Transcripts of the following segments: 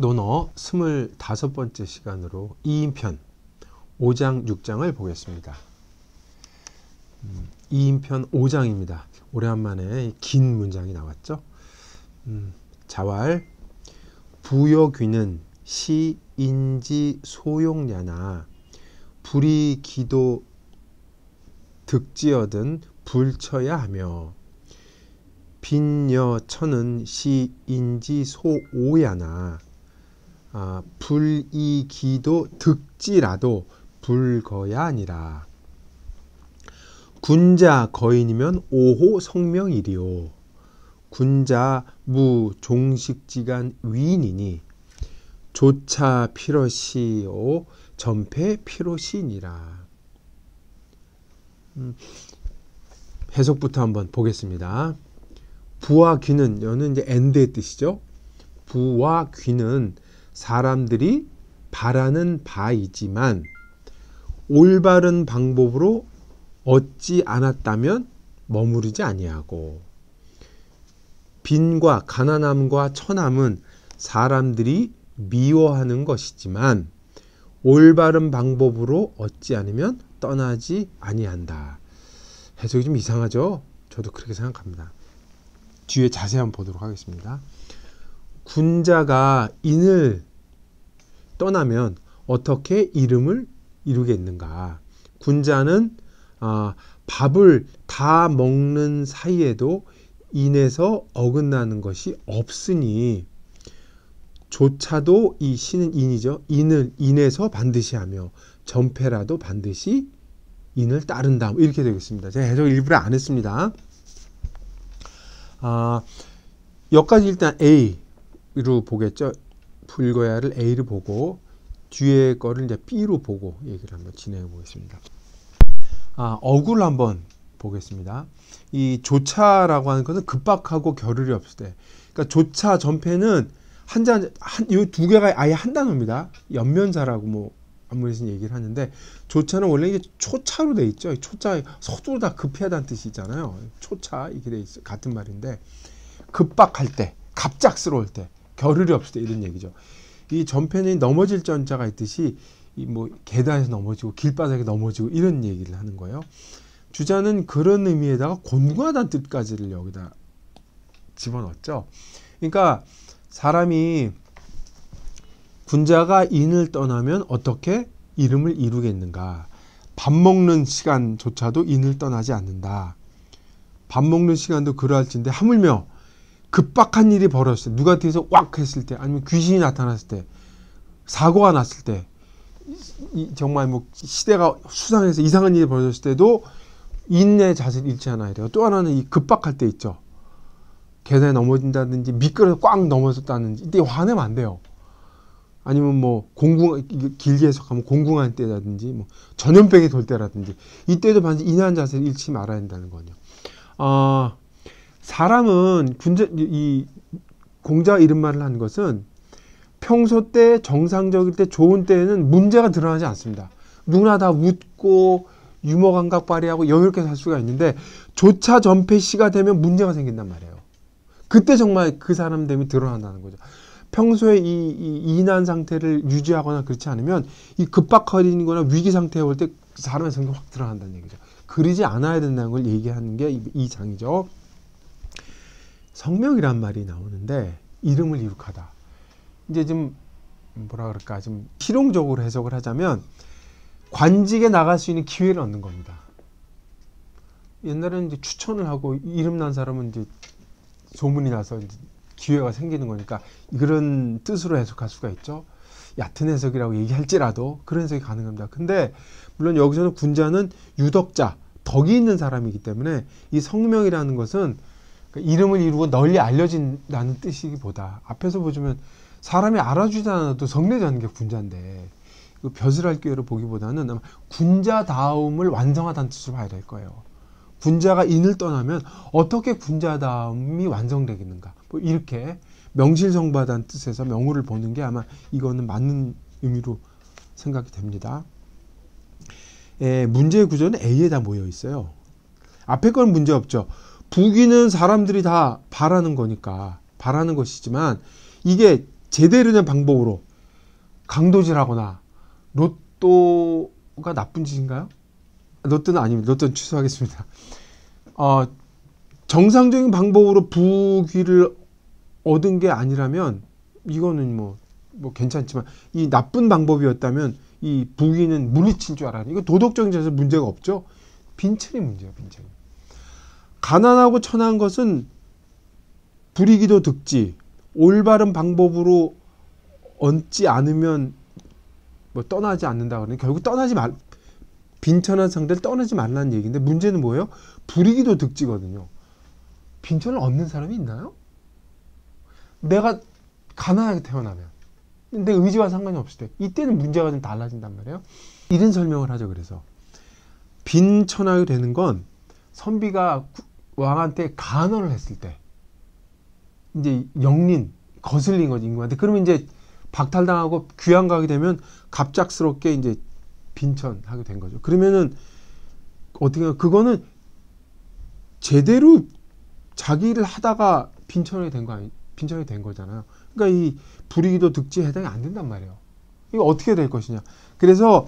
논어 25번째 시간으로 2인편 5장 6장을 보겠습니다. 2인편 5장입니다. 오랜만에 긴 문장이 나왔죠. 자왈 부여귀는 시인지 소용냐나 불이기도 득지어든 불쳐야 하며 빈여천은 시인지 소오야나 불이기도 득지라도 불거야 아니라 군자 거인이면 오호 성명이리요 군자 무 종식지간 위인이니 조차 피로시오 전패 피로시니라. 해석부터 한번 보겠습니다. 부와 귀는 여는 이제 엔드의 뜻이죠. 부와 귀는 사람들이 바라는 바이지만 올바른 방법으로 얻지 않았다면 머무르지 아니하고 빈과 가난함과 천함은 사람들이 미워하는 것이지만 올바른 방법으로 얻지 않으면 떠나지 아니한다. 해석이 좀 이상하죠? 저도 그렇게 생각합니다. 뒤에 자세히 한번 보도록 하겠습니다. 군자가 인을 떠나면 어떻게 이름을 이루겠는가? 군자는 밥을 다 먹는 사이에도 인에서 어긋나는 것이 없으니 조차도 이 시는 인이죠. 인을 인에서 반드시 하며 전패라도 반드시 인을 따른다. 이렇게 되겠습니다. 제가 해석 일부러 안 했습니다. 여기까지 일단 A로 보겠죠. 불거야를 A로 보고 뒤에 거를 이제 B로 보고 얘기를 한번 진행해 보겠습니다. 어구를 한번 보겠습니다. 이 조차라고 하는 것은 급박하고 겨를이 없을 때, 그러니까 조차 전패는 이 두 개가 아예 한 단어입니다. 연면사라고 뭐 안무에서 얘기를 하는데 조차는 원래 이게 초차로 돼 있죠. 초차 서두르다 급해하다는 뜻이 있잖아요. 초차 이렇게 돼 있어 같은 말인데 급박할 때, 갑작스러울 때, 겨를이 없을 때 이런 얘기죠. 이 전패는 넘어질 전자가 있듯이 이 뭐 계단에서 넘어지고 길바닥에 넘어지고 이런 얘기를 하는 거예요. 주자는 그런 의미에다가 곤고하다는 뜻까지를 여기다 집어넣었죠. 그러니까 사람이 군자가 인을 떠나면 어떻게 이름을 이루겠는가? 밥 먹는 시간조차도 인을 떠나지 않는다. 밥 먹는 시간도 그러할진데 하물며 급박한 일이 벌어졌을 때, 누가 뒤에서 왁 했을 때, 아니면 귀신이 나타났을 때, 사고가 났을 때, 정말 뭐 시대가 수상해서 이상한 일이 벌어졌을 때도 인내 자세를 잃지 않아야 돼요. 또 하나는 이 급박할 때 있죠. 계단에 넘어진다든지 미끄러져 꽉 넘어졌다든지 이때 화내면 안 돼요. 아니면 뭐 길게 해석하면 공궁한 때라든지 뭐 전염병이 돌 때라든지 이때도 반드시 인한 자세를 잃지 말아야 한다는 거죠. 사람은 이 공자가 이런 말을 한 것은 평소 때 정상적일 때 좋은 때에는 문제가 드러나지 않습니다. 누구나 다 웃고 유머 감각 발휘하고 여유롭게 살 수가 있는데 조차 전패 시가 되면 문제가 생긴단 말이에요. 그때 정말 그 사람 됨이 드러난다는 거죠. 평소에 이 인한 상태를 유지하거나 그렇지 않으면 이 급박거리거나 위기 상태에 올 때 사람의 성격이 확 드러난다는 얘기죠. 그러지 않아야 된다는 걸 얘기하는 게 이 장이죠. 성명이란 말이 나오는데 이름을 이룩하다. 이제 좀 뭐라 그럴까 좀 실용적으로 해석을 하자면 관직에 나갈 수 있는 기회를 얻는 겁니다. 옛날에는 이제 추천을 하고 이름 난 사람은 이제 소문이 나서 이제 기회가 생기는 거니까 그런 뜻으로 해석할 수가 있죠. 얕은 해석이라고 얘기할지라도 그런 해석이 가능합니다. 근데 물론 여기서는 군자는 유덕자, 덕이 있는 사람이기 때문에 이 성명이라는 것은 이름을 이루고 널리 알려진다는 뜻이기보다 앞에서 보시면 사람이 알아주지 않아도 성내자는 게 군자인데 벼슬할 기회로 보기보다는 아마 군자다움을 완성하다는 뜻으로 봐야 될 거예요. 군자가 인을 떠나면 어떻게 군자다움이 완성되겠는가? 뭐 이렇게 명실성부하다는 뜻에서 명우를 보는 게 아마 이거는 맞는 의미로 생각이 됩니다. 문제의 구조는 A에 다 모여 있어요. 앞에 건 문제 없죠. 부귀는 사람들이 다 바라는 거니까 바라는 것이지만 이게 제대로 된 방법으로 강도질하거나 로또가 나쁜 짓인가요? 로또는 아닙니다. 로또는 취소하겠습니다. 정상적인 방법으로 부귀를 얻은 게 아니라면 이거는 뭐 괜찮지만 이 나쁜 방법이었다면 이 부귀는 물리칠 줄 알아요. 이거 도덕적인 점에서 문제가 없죠. 빈천이 문제예요. 빈천이. 가난하고 천한 것은 불이기도 득지 올바른 방법으로 얻지 않으면 뭐 떠나지 않는다 그러는 결국 떠나지 말 빈천한 상대를 떠나지 말라는 얘기인데 문제는 뭐예요? 불이기도 득지거든요. 빈천을 얻는 사람이 있나요? 내가 가난하게 태어나면 내 의지와 상관이 없을 때 이때는 문제가 좀 달라진단 말이에요. 이런 설명을 하죠. 그래서 빈천하게 되는 건 선비가 왕한테 간언을 했을 때 이제 영린 거슬린 거지 임금한테. 그러면 이제 박탈당하고 귀양 가게 되면 갑작스럽게 이제 빈천하게 된 거죠. 그러면은 어떻게 그거는 제대로 자기 일을 하다가 빈천하게 된 거 아니? 빈천이 된 거잖아요. 그러니까 이 불이기도 득지에 해당이 안 된단 말이에요. 이거 어떻게 될 것이냐. 그래서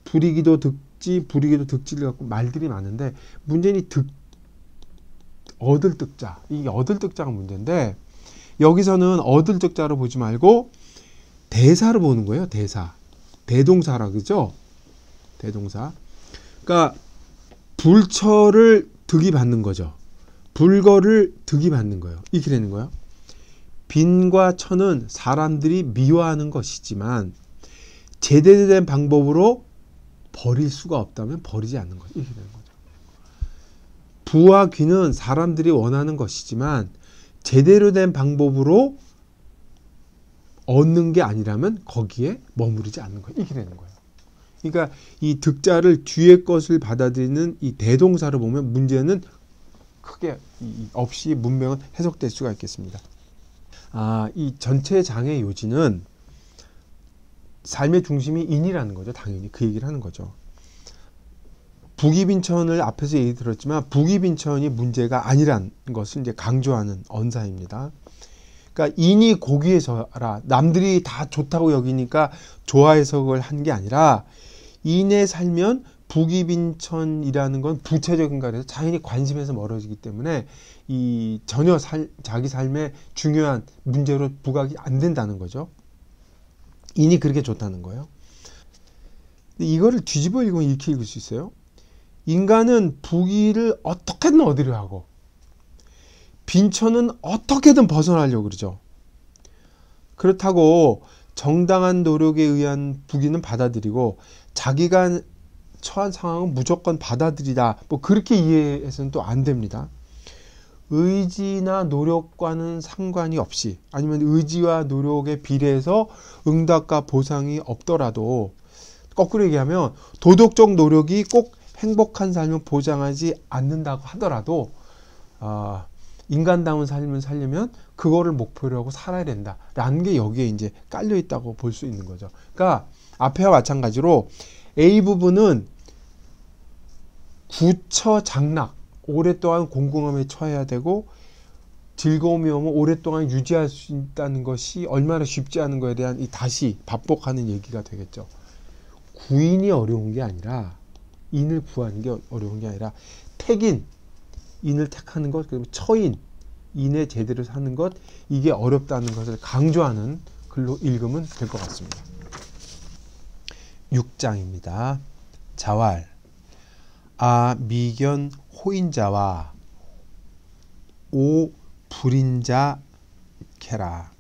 불이기도 득지를 갖고 말들이 많은데 문제는 얻을 득자. 이게 얻을 득자가 문제인데 여기서는 얻을 득자로 보지 말고 대사로 보는 거예요. 대동사라 그죠? 대동사. 그러니까 불처를 득이 받는 거죠. 불거를 득이 받는 거예요. 이렇게 되는 거예요. 빈과 천은 사람들이 미워하는 것이지만 제대로 된 방법으로 버릴 수가 없다면 버리지 않는 거죠. 이렇게 되는 거죠. 부와 귀는 사람들이 원하는 것이지만 제대로 된 방법으로 얻는 게 아니라면 거기에 머무르지 않는 거예요. 이렇게 되는 거예요. 그러니까 이 득자를 뒤의 것을 받아들이는 이 대동사로 보면 문제는 크게 없이 문명은 해석될 수가 있겠습니다. 이 전체 장의 요지는 삶의 중심이 인이라는 거죠. 당연히 그 얘기를 하는 거죠. 부귀빈천을 앞에서 얘기 들었지만 부귀빈천이 문제가 아니란 것을 이제 강조하는 언사입니다. 그러니까 인이 고귀해져라. 남들이 다 좋다고 여기니까 좋아해서 그걸 한 게 아니라 인에 살면 부귀빈천이라는 건 부채적인 거라서 자연히 관심에서 멀어지기 때문에 이 전혀 자기 삶의 중요한 문제로 부각이 안 된다는 거죠. 인이 그렇게 좋다는 거예요. 근데 이거를 뒤집어 읽으면 이렇게 읽을 수 있어요. 인간은 부귀를 어떻게든 얻으려 하고 빈천은 어떻게든 벗어나려고 그러죠. 그렇다고 정당한 노력에 의한 부귀는 받아들이고 자기가 처한 상황은 무조건 받아들이다. 뭐 그렇게 이해해서는 또 안 됩니다. 의지나 노력과는 상관이 없이 아니면 의지와 노력에 비례해서 응답과 보상이 없더라도 거꾸로 얘기하면 도덕적 노력이 꼭 행복한 삶을 보장하지 않는다고 하더라도 인간다운 삶을 살려면 그거를 목표로 하고 살아야 된다라는 게 여기에 이제 깔려 있다고 볼 수 있는 거죠. 그러니까 앞에와 마찬가지로 A 부분은 구처 장락, 오랫동안 공공함에 처해야 되고 즐거움이 오면 오랫동안 유지할 수 있다는 것이 얼마나 쉽지 않은 거에 대한 이 다시 반복하는 얘기가 되겠죠. 구인이 어려운 게 아니라 인을 구하는 게 어려운 게 아니라 택인, 인을 택하는 것, 그리고 처인, 인에 제대로 사는 것, 이게 어렵다는 것을 강조하는 글로 읽으면 될 것 같습니다. 6장입니다. 자왈. 미견 호인자와 오 불인자 캐라.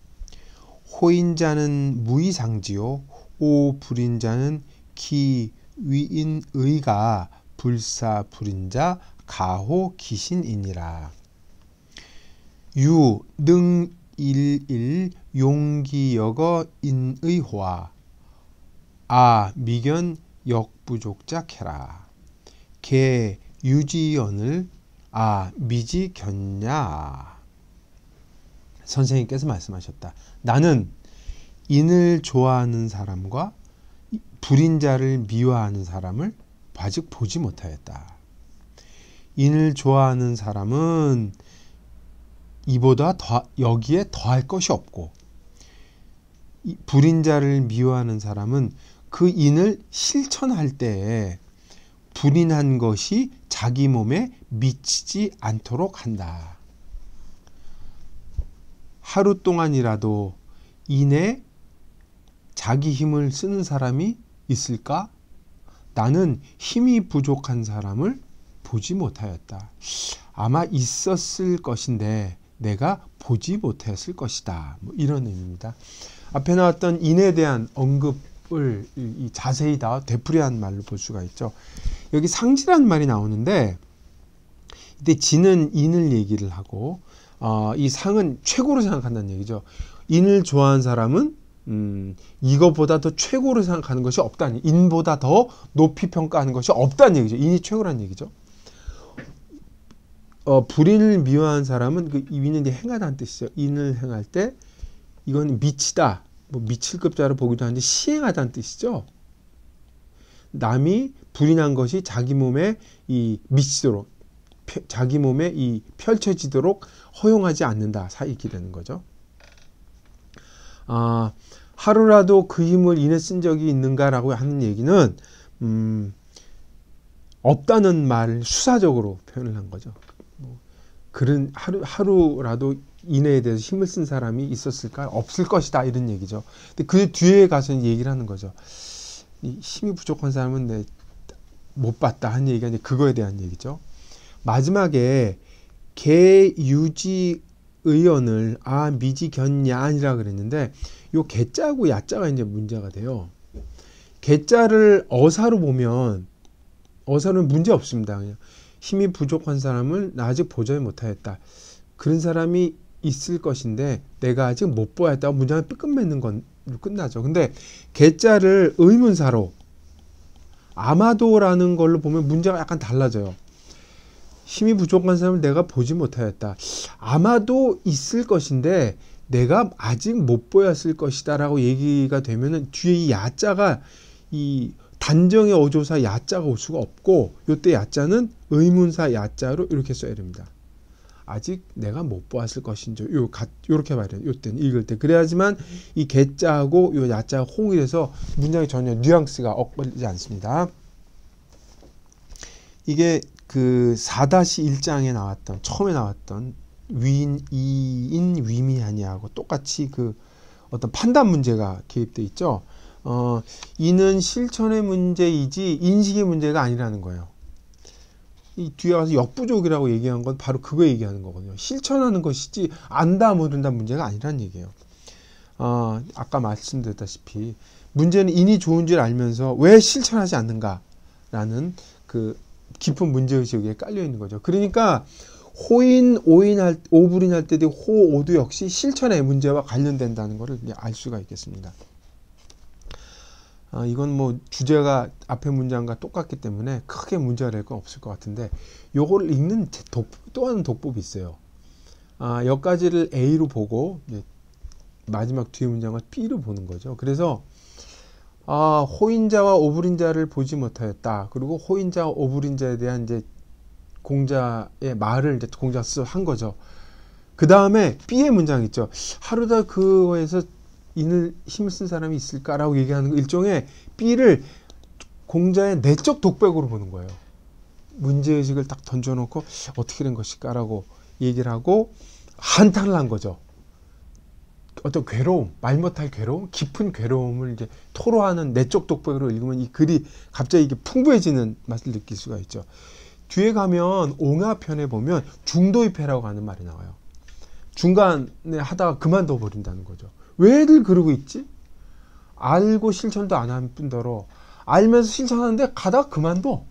호인자는 무의상지요 오 불인자는 기 위인의가 불사 불인자 가호 기신이니라. 유 능일일 용기여거 인의호와 미견 역부족자 캐라. 개 유지연을 미지 견냐. 선생님께서 말씀하셨다. 나는 인을 좋아하는 사람과 불인자를 미워하는 사람을 아직 보지 못하였다. 인을 좋아하는 사람은 이보다 여기에 더할 것이 없고 이 불인자를 미워하는 사람은 그 인을 실천할 때에 불인한 것이 자기 몸에 미치지 않도록 한다. 하루 동안이라도 인에 자기 힘을 쓰는 사람이 있을까? 나는 힘이 부족한 사람을 보지 못하였다. 아마 있었을 것인데 내가 보지 못했을 것이다. 뭐 이런 의미입니다. 앞에 나왔던 인에 대한 언급을 자세히 다 되풀이한 말로 볼 수가 있죠. 여기 상지라는 말이 나오는데 이때 지는 인을 얘기를 하고 이 상은 최고로 생각한다는 얘기죠. 인을 좋아하는 사람은 이거보다 더 최고로 생각하는 것이 없다니, 인보다 더 높이 평가하는 것이 없다는 얘기죠. 인이 최고라는 얘기죠. 불인을 미워하는 사람은 그 인은 행하다는 뜻이죠. 인을 행할 때 이건 미치다, 뭐 미칠 급자로 보기도 하는데 시행하다는 뜻이죠. 남이 불인한 것이 자기 몸에 이 미치도록, 자기 몸에 이 펼쳐지도록 허용하지 않는다. 이렇게 되는 거죠. 하루라도 그 힘을 인에 쓴 적이 있는가라고 하는 얘기는 없다는 말을 수사적으로 표현을 한 거죠. 그런 하루라도 인에 대해서 힘을 쓴 사람이 있었을까? 없을 것이다, 이런 얘기죠. 근데 그 뒤에 가서 얘기를 하는 거죠. 이 힘이 부족한 사람은 못 봤다 하는 얘기가 이제 그거에 대한 얘기죠. 마지막에 개유지 의언을 미지견야이라 그랬는데 요 개자하고 야자가 이제 문제가 돼요. 개자를 어사로 보면 어사는 문제 없습니다. 그냥 힘이 부족한 사람을 나 아직 보지 못하였다. 그런 사람이 있을 것인데 내가 아직 못 보았다고 문장을 끝맺는 건 끝나죠. 근데 개자를 의문사로 아마도라는 걸로 보면 문제가 약간 달라져요. 힘이 부족한 사람을 내가 보지 못하였다. 아마도 있을 것인데 내가 아직 못 보였을 것이다 라고 얘기가 되면은 뒤에 이 야자가 이 단정의 어조사 야자가 올 수가 없고 요때 야자는 의문사 야자로 이렇게 써야 됩니다. 아직 내가 못 보았을 것인지 요렇게 말해요. 요때는 읽을 때. 그래야지만 이 개자하고 요 야자가 호응이 돼서 문장이 전혀 뉘앙스가 엇갈리지 않습니다. 이게 그 4-1장에 나왔던 처음에 나왔던 위인 이인 위미하니하고 똑같이 그 어떤 판단 문제가 개입돼 있죠. 이는 실천의 문제이지 인식의 문제가 아니라는 거예요. 이 뒤에 가서 역부족이라고 얘기한 건 바로 그거 얘기하는 거거든요. 실천하는 것이지 안다 모른다 문제가 아니라는 얘기예요. 아까 말씀드렸다시피 문제는 인이 좋은 줄 알면서 왜 실천하지 않는가라는 그 깊은 문제의식이 여기에 깔려 있는 거죠. 그러니까 호인, 오불인할 때도 호, 오도 역시 실천의 문제와 관련된다는 것을 알 수가 있겠습니다. 이건 뭐 주제가 앞에 문장과 똑같기 때문에 크게 문제가 될 건 없을 것 같은데 요거를 읽는 또 하는 독법이 있어요. 여기까지를 A로 보고 마지막 뒤에 문장을 B로 보는 거죠. 그래서 호인자와 오불인자를 보지 못하였다. 그리고 호인자와 오불인자에 대한 이제 공자의 말을 이제 공자가 한 거죠. 그 다음에 B의 문장 있죠. 하루다 그거에서 인을 힘을 쓴 사람이 있을까라고 얘기하는 거 일종의 B를 공자의 내적 독백으로 보는 거예요. 문제의식을 딱 던져놓고 어떻게 된 것일까라고 얘기를 하고 한탄을 한 거죠. 어떤 괴로움, 말 못할 괴로움, 깊은 괴로움을 이제 토로하는 내적 독백으로 읽으면 이 글이 갑자기 이게 풍부해지는 맛을 느낄 수가 있죠. 뒤에 가면 옹아편에 보면 중도입회라고 하는 말이 나와요. 중간에 하다가 그만둬 버린다는 거죠. 왜들 그러고 있지? 알고 실천도 안 한 뿐더러 알면서 실천하는데 가다가 그만둬.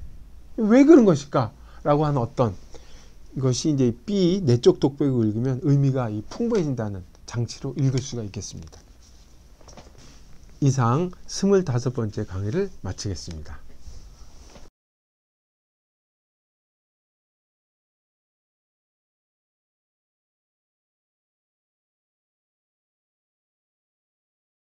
왜 그런 것일까? 라고 하는 어떤 이것이 이제 B 내적 독백을 읽으면 의미가 풍부해진다는 장치로 읽을 수가 있겠습니다. 이상 25번째 강의를 마치겠습니다.